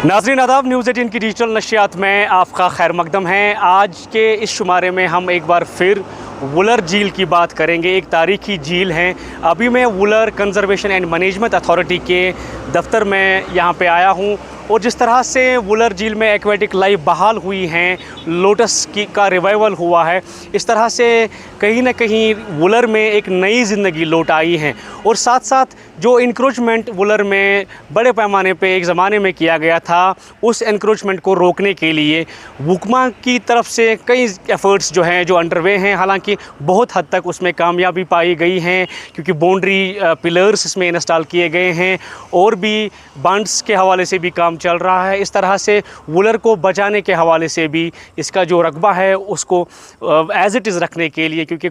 नाज़रीन आदाब, न्यूज़ 18 की डिजिटल नशियात में आपका खैर मकदम है। आज के इस शुमारे में हम एक बार फिर वुलर झील की बात करेंगे। एक तारीखी झील है। अभी मैं Wular conservation and management authority के दफ्तर में यहाँ पे आया हूँ और जिस तरह से वुलर झील में एक्वेटिक लाइफ बहाल हुई हैं, लोटस का रिवाइवल हुआ है, इस तरह से कहीं ना कहीं वुलर में एक नई ज़िंदगी लौट आई है। और साथ साथ जो इंक्रोचमेंट वुलर में बड़े पैमाने पे एक ज़माने में किया गया था, उस इंक्रोचमेंट को रोकने के लिए हुकमा की तरफ से कई एफ़र्ट्स जो हैं जो अंडरवे हैं। हालांकि बहुत हद तक उसमें कामयाबी पाई गई हैं क्योंकि बाउंड्री पिलर्स इसमें इंस्टॉल किए गए हैं और भी बांड्स के हवाले से भी काम चल रहा है। इस तरह से वुलर को बचाने के हवाले से भी इसका जो रकबा है उसको एज़ इट इज़ रखने के लिए, क्योंकि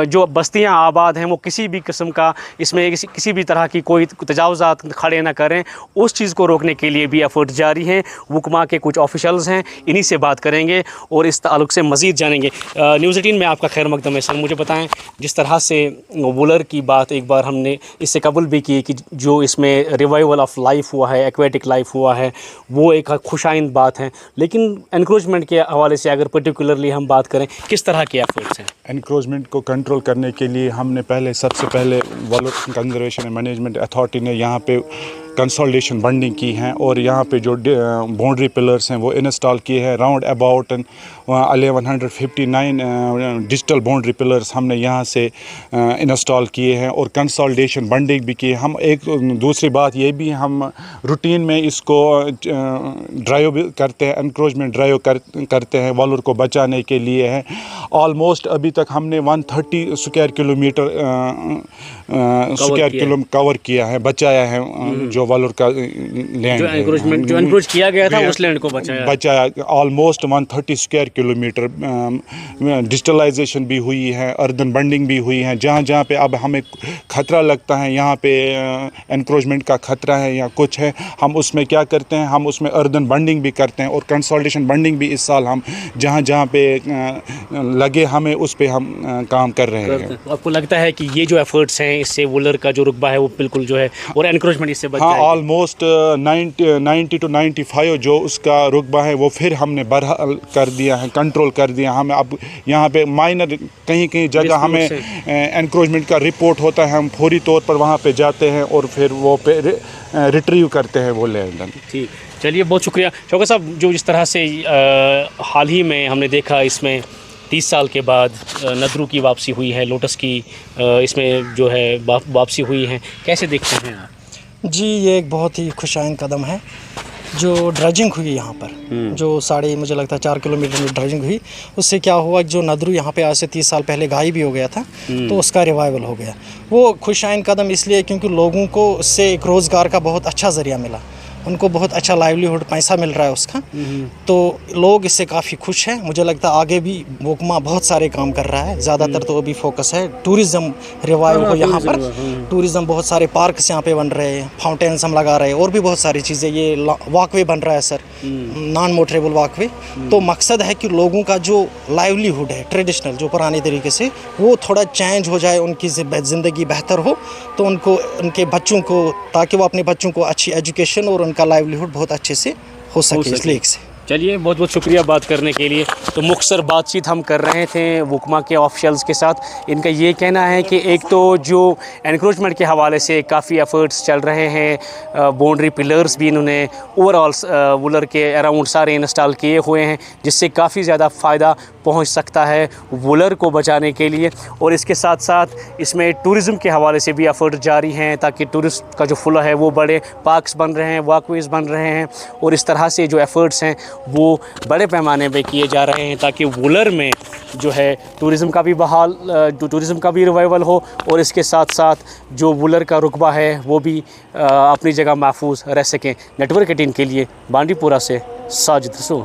जो बस्तियां आबाद हैं वो किसी भी किस्म का इसमें किसी भी तरह की कोई तजावुज़ात खड़े ना करें, उस चीज़ को रोकने के लिए भी एफर्ट जारी हैं। हुकमा के कुछ ऑफिशल्स हैं, इन्हीं से बात करेंगे और इस ताल्लुक़ से मज़ीद जानेंगे। न्यूज़ 18 में आपका खैर मकदम है। सर मुझे बताएं, जिस तरह से वुलर की बात एक बार हमने इससे कबल भी की कि जो इसमें रिवाइवल ऑफ लाइफ हुआ है, एक्वेटिक लाइफ हुआ है, वो एक खुशाइंद बात है, लेकिन एनक्रोचमेंट के हवाले से अगर पर्टिकुलरली हम बात करें, किस तरह के एफर्ट्स हैं? एनक्रोचमेंट को कंट्रोल करने के लिए हमने सबसे पहले Wular conservation and management authority ने यहाँ पे कंसोलिडेशन बंडिंग की हैं और यहाँ पे जो बाउंड्री पिलर्स हैं वो इंस्टॉल किए हैं। Round about 1159 digital boundary pillars हमने यहाँ से इंस्टॉल किए हैं और कंसोलिडेशन बंडिंग भी की है। हम एक दूसरी बात ये भी हम रूटीन में इसको ड्राइव करते हैं, एनक्रोचमेंट ड्राइव करते हैं वुलर को बचाने के लिए है। ऑलमोस्ट अभी तक हमने 130 स्क्वायर किलोमीटर कवर किया है, बचाया है जो वुलर का लैंड जो एनक्रोच किया गया था उस लैंड को बचाया ऑलमोस्ट 130 स्क्वायर किलोमीटर। डिजिटलाइजेशन भी हुई है, अर्दन बंडिंग भी हुई है। जहाँ जहाँ पे अब हमें ख़तरा लगता है, यहाँ पे एनक्रोचमेंट का ख़तरा है या कुछ है, हम उसमें क्या करते हैं, हम उसमें अर्दन बंडिंग भी करते हैं और कंसोलिडेशन बंडिंग भी इस साल हम जहाँ जहाँ पे लगे हमें उस पे हम काम कर रहे हैं। आपको लगता है कि ये जो एफर्ट्स हैं इससे वुलर का जो रुकबा है वो बिल्कुल जो है और एनक्रोचमेंट इससे बच जाएगा? ऑलमोस्ट 90 to 95 जो उसका रुकबा है वो फिर हमने बरहाल कर दिया है, कंट्रोल कर दिया। हमें अब यहाँ पे माइनर कहीं जगह हमें एनक्रोचमेंट का रिपोर्ट होता है, हम फौरी तौर पर वहाँ पे जाते हैं और फिर वो पे रिट्रीव करते हैं वो लैंड। ठीक, चलिए बहुत शुक्रिया शौकत साहब। जो जिस तरह से हाल ही में हमने देखा, इसमें 30 साल के बाद नदरू की वापसी हुई है, लोटस की इसमें जो है वापसी हुई है, कैसे देखते हैं आप? जी, ये एक बहुत ही खुशाइन कदम है। जो ड्रेजिंग हुई यहाँ पर, जो मुझे लगता है 4 किलोमीटर में ड्रेजिंग हुई, उससे क्या हुआ कि जो नदरू यहाँ पे आज से 30 साल पहले गायब भी हो गया था, तो उसका रिवाइवल हो गया। वो खुशाइन कदम इसलिए क्योंकि लोगों को उससे एक रोज़गार का बहुत अच्छा ज़रिया मिला, उनको बहुत अच्छा लाइवलीहुड पैसा मिल रहा है उसका, तो लोग इससे काफ़ी खुश हैं। मुझे लगता है आगे भी हुकमा बहुत सारे काम कर रहा है, ज़्यादातर तो अभी फोकस है टूरिज़्म रिवाइव हो यहाँ पर। टूरिज़्म बहुत सारे पार्क्स यहाँ पे बन रहे हैं, फाउंटेन्स हम लगा रहे हैं और भी बहुत सारी चीज़ें। ये वॉकवे बन रहा है सर, नॉन मोटरेबल वॉकवे। तो मकसद है कि लोगों का जो लाइवलीहुड है ट्रेडिशनल, जो पुराने तरीके से, वो थोड़ा चेंज हो जाए, उनकी ज़िंदगी बेहतर हो, तो उनके बच्चों को, ताकि वो अपने बच्चों को अच्छी एजुकेशन और उनका लाइवलीहुड बहुत अच्छे से हो सके इस लेक से। चलिए बहुत बहुत शुक्रिया बात करने के लिए। तो मुख्तसर बातचीत हम कर रहे थे हुकमा के ऑफिशियल्स के साथ। इनका ये कहना है कि एक तो जो एनक्रोचमेंट के हवाले से काफ़ी एफ़र्ट्स चल रहे हैं, बाउंड्री पिलर्स भी इन्होंने ओवरऑल वुलर के अराउंड सारे इंस्टॉल किए हुए हैं, जिससे काफ़ी ज़्यादा फ़ायदा पहुंच सकता है वुलर को बचाने के लिए। और इसके साथ साथ इसमें टूरिज़म के हवाले से भी एफ़र्ट जारी हैं ताकि टूरिस्ट का जो फ्लो है वो बढ़े, पार्क्स बन रहे हैं, वॉकवेज़ बन रहे हैं, और इस तरह से जो एफ़र्ट्स हैं वो बड़े पैमाने पे किए जा रहे हैं ताकि वुलर में जो है टूरिज़म का भी रिवाइवल हो और इसके साथ साथ जो वुलर का रुकबा है वो भी अपनी जगह महफूज रह सकें। नेटवर्क 18 के लिए बांडीपुरा से साजिद रसूल।